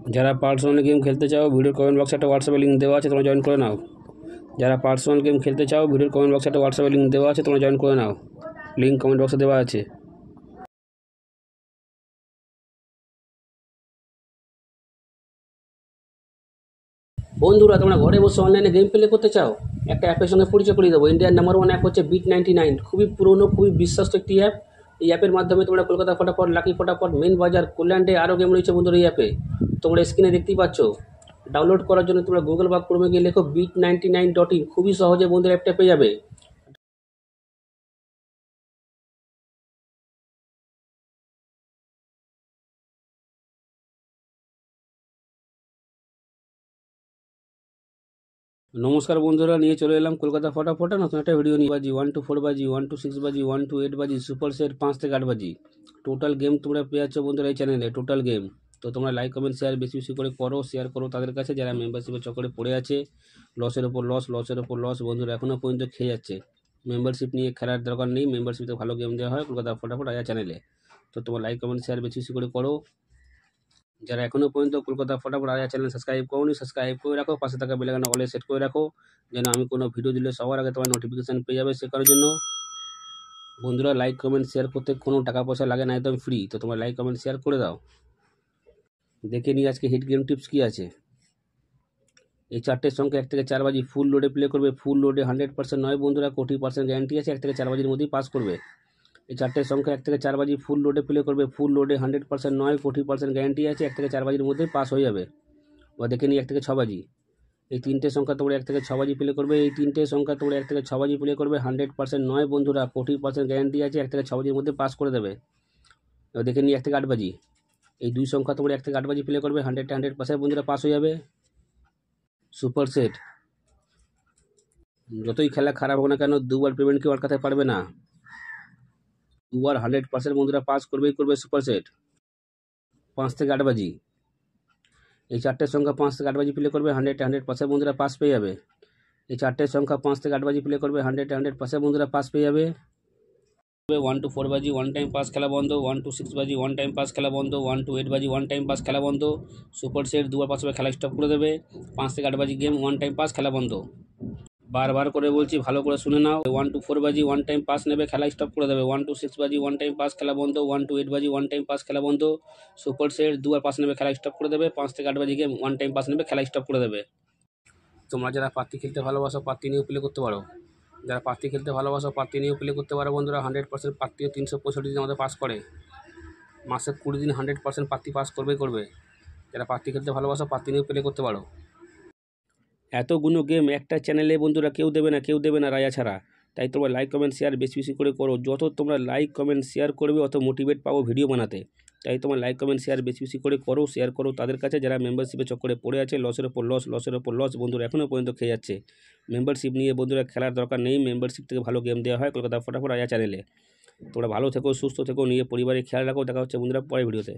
যারা personal game খেলতে চাও ভিডিওর কমেন্ট বক্সে একটা হোয়াটসঅ্যাপে লিঙ্ক দেওয়া আছে, তোমরা জয়েন করে নাও। যারা পার্সোনাল গেম খেলতে চাও ভিডিওর কমেন্ট বক্সে একটা হোয়াটসঅ্যাপে লিঙ্ক দেওয়া আছে, তোমরা জয়েন করে নাও। লিঙ্ক কমেন্ট বক্সে দেওয়া আছে। বন্ধুরা, তোমরা ঘরে বসে অনলাইনে গেম প্লে করতে চাও? একটা অ্যাপের সঙ্গে পরিচয় করিয়ে দেবো। ইন্ডিয়ার নাম্বার 1 অ্যাপ হচ্ছে বিট99। খুবই পুরনো, খুবই বিশ্বস্ত একটি অ্যাপ। এই অ্যাপের মাধ্যমে তোমরা কলকাতা ফটাফট, লাকি ফটাফট, মেন বাজার, কল্যাণে আরও গেম রয়েছে বন্ধুরা এই অ্যাপে। তোমরা স্ক্রিনে দেখতেই পাচ্ছ। ডাউনলোড করার জন্য তোমরা গুগল বা ক্রোমে গিয়ে লেখো bit99.in। খুবই সহজে বন্ধুরা অ্যাপটা পেয়ে যাবে। নমস্কার বন্ধুরা, নিয়ে চলে এলাম কলকাতা ফটাফটে নতুন একটা ভিডিও নিয়ে। বাজি 1 to 4 বাজি, 1 to 6 বাজি, 1 to 8 বাজি, সুপার সেট 5 থেকে 8 বাজি। টোটাল গেম তোমরা পেয়ে যাচ্ছ বন্ধুরা এই চ্যানেলে, টোটাল গেম। তো তোমরা লাইক কমেন্ট শেয়ার বেশি বেশি করে করো, শেয়ার করো তাদের কাছে যারা মেম্বারশিপের চক্করে পড়ে আছে। লসের ওপর লস, লসের ওপর লস বন্ধুরা এখনও পর্যন্ত খেয়ে যাচ্ছে। মেম্বারশিপ নিয়ে খেলার দরকার নেই, মেম্বারশিপে ভালো গেম দেওয়া হয় কলকাতা ফটাফট আয়া চ্যানেলে। তো তোমরা লাইক কমেন্ট শেয়ার বেশি বেশি করে করো। যারা এখনও পর্যন্ত কলকাতা ফটাফট আয়া চ্যানেল সাবস্ক্রাইব করোনি, সাবস্ক্রাইব করে রাখো। পাশে থাকা বেল আইকনটা অলে সেট করে রাখো, যেন আমি কোনো ভিডিও দিলে সবার আগে তোমার নোটিফিকেশান পেয়ে যাবে। সে কারণের জন্য বন্ধুরা লাইক কমেন্ট শেয়ার করতে কোনো টাকা পয়সা লাগে না, একদম ফ্রি। তো তোমরা লাইক কমেন্ট শেয়ার করে দাও। দেখে নিই আজকে হিট গেম টিপস কী আছে। এই চারটের সংখ্যা 1 থেকে 4 বাজি ফুল লোডে প্লে করবে। ফুল লোডে 100% নয় বন্ধুরা, কোটি পার্সেন্ট গ্যারান্টি আছে। 1 থেকে 4 বাজির মধ্যেই পাস করবে। এই চারটের সংখ্যা 1 থেকে 4 বাজি ফুল লোডে প্লে করবে। ফুল লোডে 100% নয়, কোটি পার্সেন্ট গ্যারান্টি আছে। 1 থেকে 4 বাজির মধ্যেই পাস হয়ে যাবে। বা দেখে নিই 1 থেকে 6 বাজি। এই তিনটে সংখ্যা তোমরা 1 থেকে 6 বাজি প্লে করবে। এই তিনটে সংখ্যা তোমরা 1 থেকে 6 বাজি প্লে করবে। 100% নয় বন্ধুরা, 40% গ্যারান্টি আছে। 1 থেকে 6 বাজির মধ্যে পাস করে দেবে। এবার দেখে নিই 1 থেকে 8 বাজি। এই দুই সংখ্যা তোমরা 1 থেকে 8 বাজি প্লে করবে। 100% বন্ধুরা পাস হয়ে যাবে। সুপার সেট, যতই খেলা খারাপ হোক না কেন, দুবার পেমেন্ট কেউ আটকাতে পারবে না। দুবার 100% বন্ধুরা পাস করবেই করবে সুপার সেট। 5 থেকে 8 বাজি। এই চারটের সংখ্যা 5 থেকে 8 বাজি প্লে করবে। 100% বন্ধুরা পাস পেয়ে যাবে। এই চারটের সংখ্যা 5 থেকে 8 বাজি প্লে করবে। 100% বন্ধুরা পাস পেয়ে যাবে। 1 to 4 বাজি 1 টাইম পাস খেলা বন্ধ। 1 to 6 বাজি 1 টাইম পাস খেলা বন্ধ। 1 to 8 বাজি 1 টাইম পাস খেলা বন্ধ। সুপার সেট দুবার পাস হবে, খেলা স্টপ করে দেবে। 5 থেকে 8 বাজি গেম 1 টাইম পাস খেলা বন্ধ। বারবার করে বলছি, ভালো করে শুনে নাও। 1 to 4 বাজি 1 টাইম পাস নেবে, খেলা স্টপ করে দেবে। 1 to 6 বাজি 1 টাইম পাস খেলা বন্ধ। 1 to 8 বাজি 1 টাইম পাস খেলা বন্ধ। সুপার সেট দুবার পাস নেবে, খেলা স্টপ করে দেবে। 5 থেকে 8 বাজি গেম 1 টাইম পাস নেবে, খেলা স্টপ করে দেবে। তোমরা যারা পাত্তি খেলতে ভালোবাসো পাত্তি নিয়েও প্লে করতে পারো। যারা পাত্তি খেলতে ভালোবাসো পাত্তি নিয়েও প্লে করতে পারো বন্ধুরা। 100% পাত্তিও 365 দিন আমাদের পাস করে। মাসে 20 দিন 100% পাত্তি পাস করবেই করবে। যারা পাত্তি খেলতে ভালোবাসো পাত্তি নিয়েও প্লে করতে পারো। এতগুলো গেম একটা চ্যানেলে বন্ধুরা কেউ দেবে না, কেউ দেবে না রায়া ছাড়া। তাই তোমরা লাইক কমেন্ট শেয়ার বেশি বেশি করে করো। যত তোমরা লাইক কমেন্ট শেয়ার করবে অত মোটিভেট পাবো ভিডিও বানাতে। তাই তোমার লাইক কমেন্ট শেয়ার বেশি বেশি করে করো, শেয়ার করো তাদের কাছে যারা মেম্বারশিপের চক্করে পড়ে আছে। লসের ওপর লস, লসের ওপর লস বন্ধুরা এখনও পর্যন্ত খেয়ে যাচ্ছে। মেম্বারশিপ নিয়ে বন্ধুরা খেলার দরকার নেই, মেম্বারশিপ থেকে ভালো গেম দেওয়া হয় কলকাতা ফটাফট আয়া চ্যানেলে। তোমরা ভালো থেকো, সুস্থ থেকো, নিয়ে পরিবারে খেয়াল রাখো। দেখা হচ্ছে বন্ধুরা পরের ভিডিওতে।